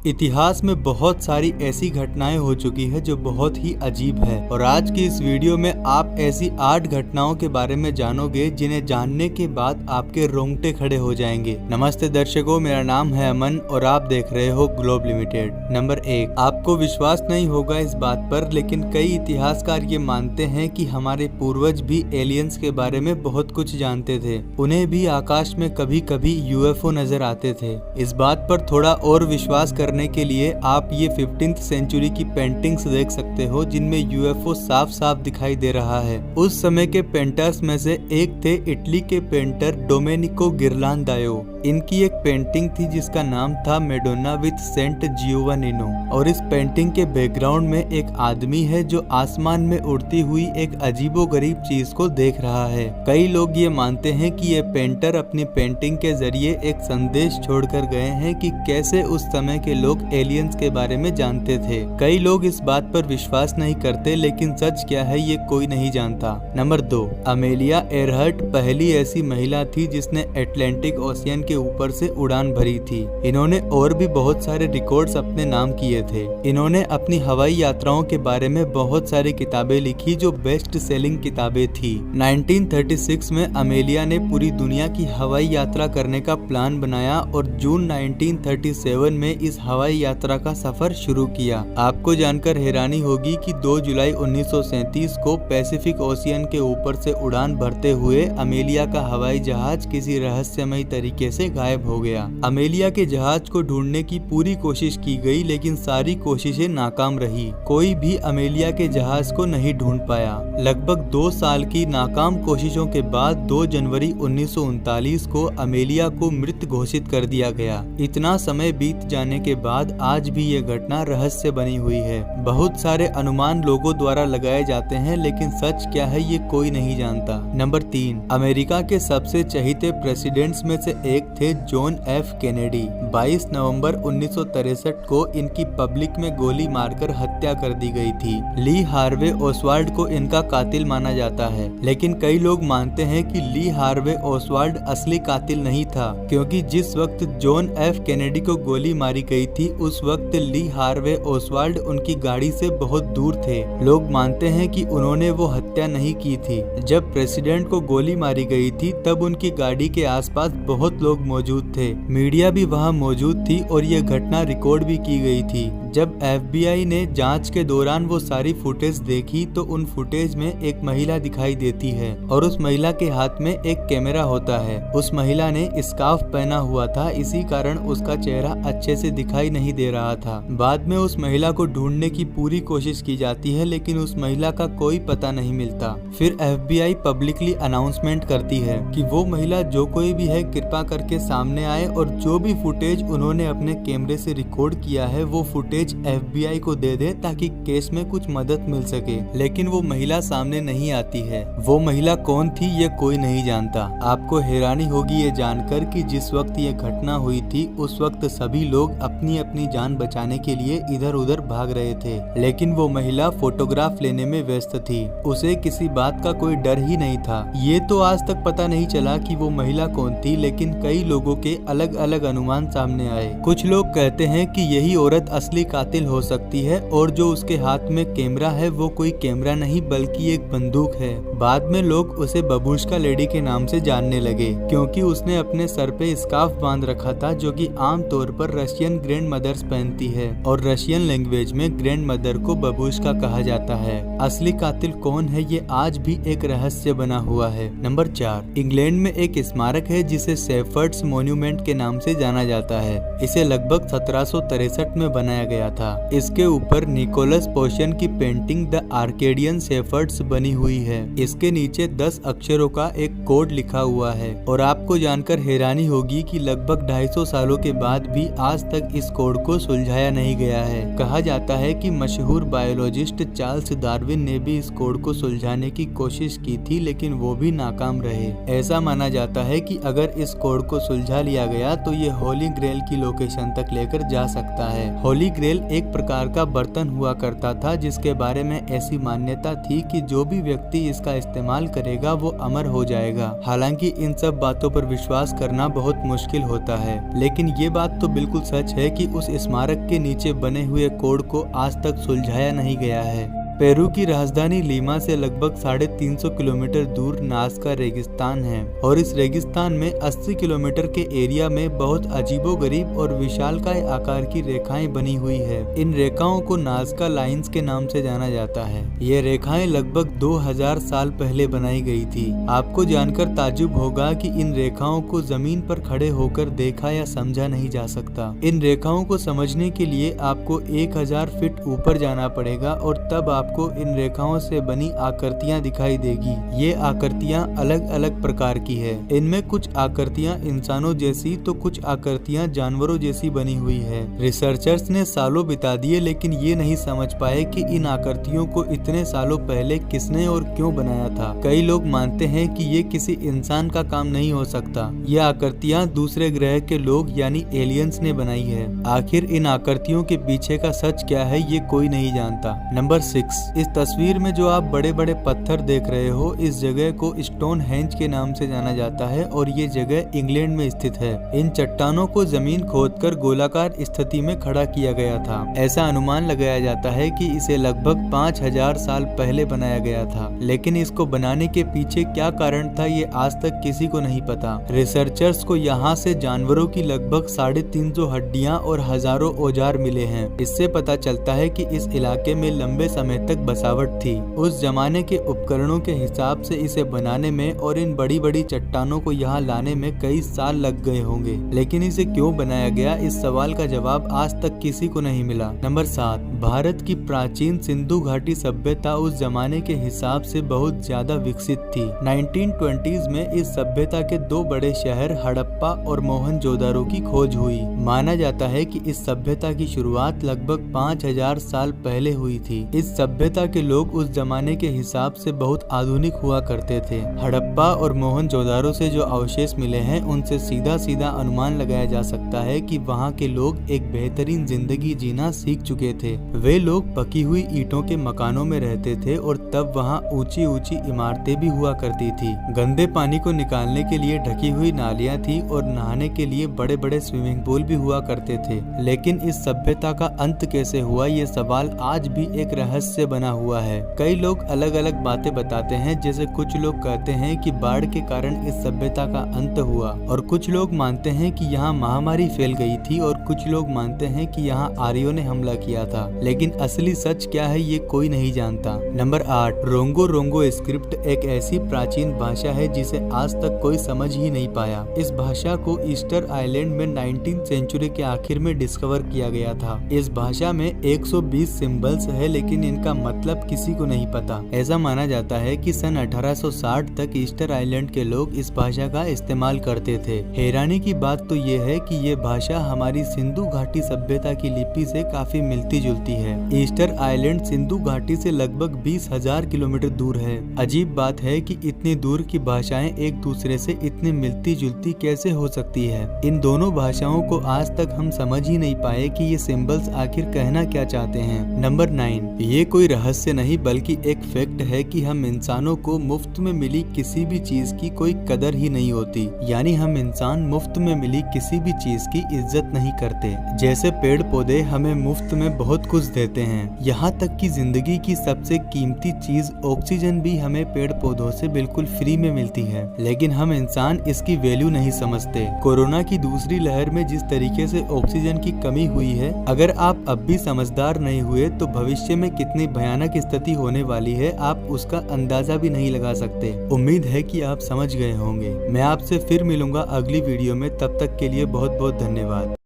इतिहास में बहुत सारी ऐसी घटनाएं हो चुकी है जो बहुत ही अजीब है और आज की इस वीडियो में आप ऐसी 8 घटनाओं के बारे में जानोगे जिन्हें जानने के बाद आपके रोंगटे खड़े हो जाएंगे। नमस्ते दर्शकों, मेरा नाम है अमन और आप देख रहे हो ग्लोब लिमिटेड। नंबर 1, आपको विश्वास नहीं होगा इस बात पर, लेकिन कई इतिहासकार ये मानते हैं कि हमारे पूर्वज भी एलियंस के बारे में बहुत कुछ जानते थे। उन्हें भी आकाश में कभी कभी यूएफओ नजर आते थे। इस बात पर थोड़ा और विश्वास करने के लिए आप ये 15th सेंचुरी की पेंटिंग्स देख सकते हो जिनमें यूएफओ साफ साफ दिखाई दे रहा है। उस समय के पेंटर्स में से एक थे इटली के पेंटर डोमेनिको गिरलांदायो। इनकी एक पेंटिंग थी जिसका नाम था मेडोना विद सेंट जियोवानिनो और इस पेंटिंग के बैकग्राउंड में एक आदमी है जो आसमान में उड़ती हुई एक अजीबोगरीब चीज को देख रहा है। कई लोग ये मानते हैं कि ये पेंटर अपनी पेंटिंग के जरिए एक संदेश छोड़कर गए हैं कि कैसे उस समय के लोग एलियंस के बारे में जानते थे। कई लोग इस बात पर विश्वास नहीं करते, लेकिन सच क्या है ये कोई नहीं जानता। नंबर 2, अमेलिया एयरहर्ट पहली ऐसी महिला थी जिसने अटलांटिक ओशियन के ऊपर से उड़ान भरी थी। इन्होंने और भी बहुत सारे रिकॉर्ड्स अपने नाम किए थे। इन्होंने अपनी हवाई यात्राओं के बारे में बहुत सारी किताबें लिखी जो बेस्ट सेलिंग किताबें थी। 1936 में अमेलिया ने पूरी दुनिया की हवाई यात्रा करने का प्लान बनाया और जून 1937 में इस हवाई यात्रा का सफर शुरू किया। आपको जानकर हैरानी होगी कि 2 जुलाई 1937 को पैसिफिक ओशियन के ऊपर से उड़ान भरते हुए अमेलिया का हवाई जहाज किसी रहस्यमयी तरीके से गायब हो गया। अमेलिया के जहाज को ढूंढने की पूरी कोशिश की गई, लेकिन सारी कोशिशें नाकाम रही। कोई भी अमेलिया के जहाज को नहीं ढूंढ पाया। लगभग 2 साल की नाकाम कोशिशों के बाद 2 जनवरी 1939 को अमेलिया को मृत घोषित कर दिया गया। इतना समय बीत जाने के बाद आज भी ये घटना रहस्य बनी हुई है। बहुत सारे अनुमान लोगों द्वारा लगाए जाते हैं, लेकिन सच क्या है ये कोई नहीं जानता। नंबर 3, अमेरिका के सबसे चहीते प्रेसिडेंट्स में से एक थे जॉन एफ कैनेडी। 22 नवंबर 1963 को इनकी पब्लिक में गोली मारकर हत्या कर दी गई थी। ली हार्वे ओसवाल्ड को इनका कातिल माना जाता है, लेकिन कई लोग मानते हैं कि ली हार्वे ओसवाल्ड असली कातिल नहीं था, क्योंकि जिस वक्त जॉन एफ कैनेडी को गोली मारी गई थी उस वक्त ली हार्वे ओसवाल्ड उनकी गाड़ी से बहुत दूर थे। लोग मानते हैं कि उन्होंने वो हत्या नहीं की थी। जब प्रेसिडेंट को गोली मारी गई थी तब उनकी गाड़ी के आसपास बहुत लोग मौजूद थे। मीडिया भी वहां मौजूद थी और ये घटना रिकॉर्ड भी की गई थी। जब FBI ने जांच के दौरान वो सारी फुटेज देखी तो उन फुटेज में एक महिला दिखाई देती है और उस महिला के हाथ में एक कैमरा होता है। उस महिला ने स्कार्फ पहना हुआ था, इसी कारण उसका चेहरा अच्छे से दिखाई नहीं दे रहा था। बाद में उस महिला को ढूंढने की पूरी कोशिश की जाती है, लेकिन उस महिला का कोई पता नहीं मिलता। फिर FBI पब्लिकली अनाउंसमेंट करती है कि वो महिला जो कोई भी है कृपा करके सामने आए और जो भी फुटेज उन्होंने अपने कैमरे से रिकॉर्ड किया है वो फुटेज FBI को दे दे ताकि केस में कुछ मदद मिल सके। लेकिन वो महिला सामने नहीं आती है। वो महिला कौन थी ये कोई नहीं जानता। आपको हैरानी होगी ये जानकर कि जिस वक्त ये घटना हुई थी उस वक्त सभी लोग अपनी अपनी जान बचाने के लिए इधर उधर भाग रहे थे, लेकिन वो महिला फोटोग्राफ लेने में व्यस्त थी। उसे किसी बात का कोई डर ही नहीं था। ये तो आज तक पता नहीं चला कि वो महिला कौन थी, लेकिन कई लोगों के अलग अलग अनुमान सामने आए। कुछ लोग कहते हैं कि यही औरत असली कातिल हो सकती है और जो उसके हाथ में कैमरा है वो कोई कैमरा नहीं बल्कि एक बंदूक है। बाद में लोग उसे बबूश्का लेडी के नाम से जानने लगे, क्योंकि उसने अपने सर पे स्कार्फ बांध रखा था जो कि आम तौर पर रशियन ग्रैंड मदर्स पहनती है और रशियन लैंग्वेज में ग्रैंड मदर को बबूश्का कहा जाता है। असली कातिल कौन है ये आज भी एक रहस्य बना हुआ है। नंबर 4, इंग्लैंड में एक स्मारक है जिसे शेफर्ड्स मॉन्यूमेंट के नाम से जाना जाता है। इसे लगभग 1763 में बनाया गया था। इसके ऊपर निकोलस पोशन की पेंटिंग द आर्केडियन शेफर्ड्स बनी हुई है। इसके नीचे 10 अक्षरों का एक कोड लिखा हुआ है और आपको जानकर हैरानी होगी कि लगभग 250 सालों के बाद भी आज तक इस कोड को सुलझाया नहीं गया है। कहा जाता है कि मशहूर बायोलॉजिस्ट चार्ल्स डार्विन डार्विन ने भी इस कोड को सुलझाने की कोशिश की थी, लेकिन वो भी नाकाम रहे। ऐसा माना जाता है कि अगर इस कोड को सुलझा लिया गया तो ये होली ग्रेल की लोकेशन तक लेकर जा सकता है। होली ग्रेल एक प्रकार का बर्तन हुआ करता था जिसके बारे में ऐसी मान्यता थी कि जो भी व्यक्ति इसका इस्तेमाल करेगा वो अमर हो जाएगा। हालांकि इन सब बातों पर विश्वास करना बहुत मुश्किल होता है, लेकिन ये बात तो बिल्कुल सच है कि उस स्मारक के नीचे बने हुए कोड को आज तक सुलझाया नहीं गया है। पेरू की राजधानी लीमा से लगभग 350 किलोमीटर दूर नाज़का रेगिस्तान है और इस रेगिस्तान में 80 किलोमीटर के एरिया में बहुत अजीबोगरीब और विशालकाय आकार की रेखाएं बनी हुई है। इन रेखाओं को नाज़का लाइंस के नाम से जाना जाता है। ये रेखाएं लगभग 2000 साल पहले बनाई गई थी। आपको जानकर ताज्जुब होगा कि इन रेखाओं को जमीन पर खड़े होकर देखा या समझा नहीं जा सकता। इन रेखाओं को समझने के लिए आपको 1000 फीट ऊपर जाना पड़ेगा और तब आपको इन रेखाओं से बनी आकृतियां दिखाई देगी। ये आकृतियां अलग अलग प्रकार की है। इनमें कुछ आकृतियां इंसानों जैसी तो कुछ आकृतियां जानवरों जैसी बनी हुई है। रिसर्चर्स ने सालों बिता दिए लेकिन ये नहीं समझ पाए कि इन आकृतियों को इतने सालों पहले किसने और क्यों बनाया था। कई लोग मानते हैं कि ये किसी इंसान का काम नहीं हो सकता। ये आकृतियां दूसरे ग्रह के लोग यानी एलियंस ने बनाई है। आखिर इन आकृतियों के पीछे का सच क्या है ये कोई नहीं जानता। नंबर 6, इस तस्वीर में जो आप बड़े बड़े पत्थर देख रहे हो, इस जगह को स्टोनहेंज के नाम से जाना जाता है और ये जगह इंग्लैंड में स्थित है। इन चट्टानों को जमीन खोदकर गोलाकार स्थिति में खड़ा किया गया था। ऐसा अनुमान लगाया जाता है कि इसे लगभग 5000 साल पहले बनाया गया था, लेकिन इसको बनाने के पीछे क्या कारण था ये आज तक किसी को नहीं पता। रिसर्चर्स को यहाँ से जानवरों की लगभग 350 हड्डियां और हजारों औजार मिले हैं। इससे पता चलता है कि इस इलाके में लंबे समय तक बसावट थी। उस जमाने के उपकरणों के हिसाब से इसे बनाने में और इन बड़ी बड़ी चट्टानों को यहाँ लाने में कई साल लग गए होंगे, लेकिन इसे क्यों बनाया गया इस सवाल का जवाब आज तक किसी को नहीं मिला। नंबर 7, भारत की प्राचीन सिंधु घाटी सभ्यता उस जमाने के हिसाब से बहुत ज्यादा विकसित थी। 1920s में इस सभ्यता के 2 बड़े शहर हड़प्पा और मोहनजोदारो की खोज हुई। माना जाता है कि इस सभ्यता की शुरुआत लगभग 5000 साल पहले हुई थी। इस सभ्यता के लोग उस जमाने के हिसाब से बहुत आधुनिक हुआ करते थे। हड़प्पा और मोहनजोदारो से जो अवशेष मिले हैं उनसे सीधा सीधा अनुमान लगाया जा सकता है कि वहाँ के लोग एक बेहतरीन जिंदगी जीना सीख चुके थे। वे लोग पकी हुई ईंटों के मकानों में रहते थे और तब वहाँ ऊंची ऊंची इमारतें भी हुआ करती थी। गंदे पानी को निकालने के लिए ढकी हुई नालियाँ थी और नहाने के लिए बड़े बड़े स्विमिंग पूल भी हुआ करते थे। लेकिन इस सभ्यता का अंत कैसे हुआ ये सवाल आज भी एक रहस्य बना हुआ है। कई लोग अलग अलग बातें बताते हैं, जैसे कुछ लोग कहते हैं कि बाढ़ के कारण इस सभ्यता का अंत हुआ और कुछ लोग मानते हैं कि यहाँ महामारी फैल गई थी और कुछ लोग मानते हैं कि यहाँ आर्यों ने हमला किया था। लेकिन असली सच क्या है ये कोई नहीं जानता। नंबर 8, रोंगो रोंगो स्क्रिप्ट एक ऐसी प्राचीन भाषा है जिसे आज तक कोई समझ ही नहीं पाया। इस भाषा को ईस्टर आइलैंड में 19वीं सेंचुरी के आखिर में डिस्कवर किया गया था। इस भाषा में 120 सिंबल्स है, लेकिन इनका मतलब किसी को नहीं पता। ऐसा माना जाता है कि सन 1860 तक ईस्टर आइलैंड के लोग इस भाषा का इस्तेमाल करते थे। हैरानी की बात तो ये है कि ये भाषा हमारी सिंधु घाटी सभ्यता की लिपि से काफी मिलती जुलती है। ईस्टर आइलैंड सिंधु घाटी से लगभग 20,000 किलोमीटर दूर है। अजीब बात है कि इतनी दूर की भाषाएं एक दूसरे से इतनी मिलती जुलती कैसे हो सकती है। इन दोनों भाषाओं को आज तक हम समझ ही नहीं पाए कि ये सिंबल्स आखिर कहना क्या चाहते हैं। नंबर 9, ये कोई रहस्य नहीं बल्कि एक फैक्ट है कि हम इंसानों को मुफ्त में मिली किसी भी चीज की कोई कदर ही नहीं होती। यानी हम इंसान मुफ्त में मिली किसी भी चीज की इज्जत नहीं करते। जैसे पेड़ पौधे हमें मुफ्त में बहुत कुछ देते हैं, यहाँ तक कि जिंदगी की सबसे कीमती चीज ऑक्सीजन भी हमें पेड़ पौधों से बिल्कुल फ्री में मिलती है, लेकिन हम इंसान इसकी वैल्यू नहीं समझते। कोरोना की दूसरी लहर में जिस तरीके से ऑक्सीजन की कमी हुई है, अगर आप अब भी समझदार नहीं हुए तो भविष्य में कितनी भयानक स्थिति होने वाली है आप उसका अंदाजा भी नहीं लगा सकते। उम्मीद है कि आप समझ गए होंगे। मैं आपसे फिर मिलूंगा अगली वीडियो में, तब तक के लिए बहुत बहुत धन्यवाद।